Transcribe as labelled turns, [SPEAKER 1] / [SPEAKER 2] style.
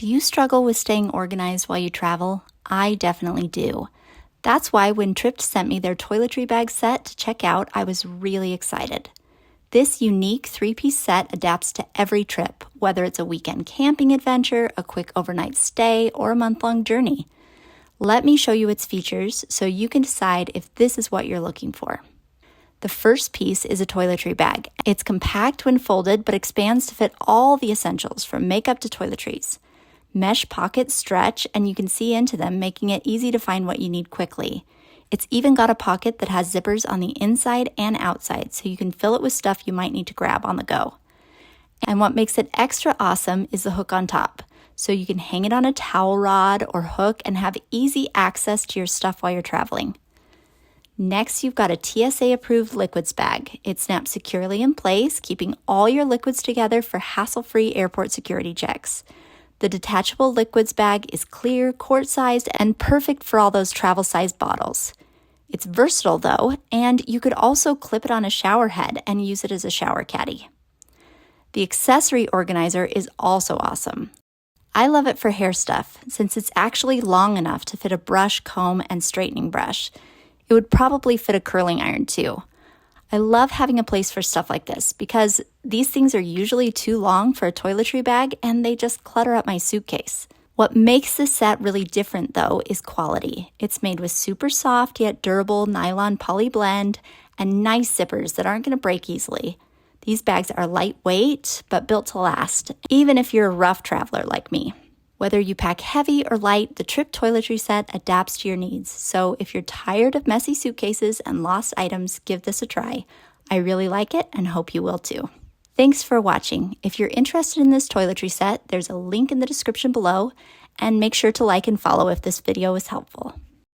[SPEAKER 1] Do you struggle with staying organized while you travel? I definitely do. That's why when Tripped sent me their toiletry bag set to check out, I was really excited. This unique 3-piece set adapts to every trip, whether it's a weekend camping adventure, a quick overnight stay, or a month-long journey. Let me show you its features so you can decide if this is what you're looking for. The first piece is a toiletry bag. It's compact when folded, but expands to fit all the essentials from makeup to toiletries. Mesh pockets stretch, and you can see into them, making it easy to find what you need quickly. It's even got a pocket that has zippers on the inside and outside, so you can fill it with stuff you might need to grab on the go. And what makes it extra awesome is the hook on top, so you can hang it on a towel rod or hook and have easy access to your stuff while you're traveling. Next, you've got a TSA-approved liquids bag. It snaps securely in place, keeping all your liquids together for hassle-free airport security checks. The detachable liquids bag is clear, quart-sized, and perfect for all those travel-sized bottles. It's versatile, though, and you could also clip it on a shower head and use it as a shower caddy. The accessory organizer is also awesome. I love it for hair stuff, since it's actually long enough to fit a brush, comb, and straightening brush. It would probably fit a curling iron, too. I love having a place for stuff like this because these things are usually too long for a toiletry bag and they just clutter up my suitcase. What makes this set really different, though, is quality. It's made with super soft yet durable nylon poly blend and nice zippers that aren't going to break easily. These bags are lightweight but built to last, even if you're a rough traveler like me. Whether you pack heavy or light, the Tripped toiletry set adapts to your needs. So if you're tired of messy suitcases and lost items, give this a try. I really like it and hope you will too. Thanks for watching. If you're interested in this toiletry set, there's a link in the description below, and make sure to like and follow if this video was helpful.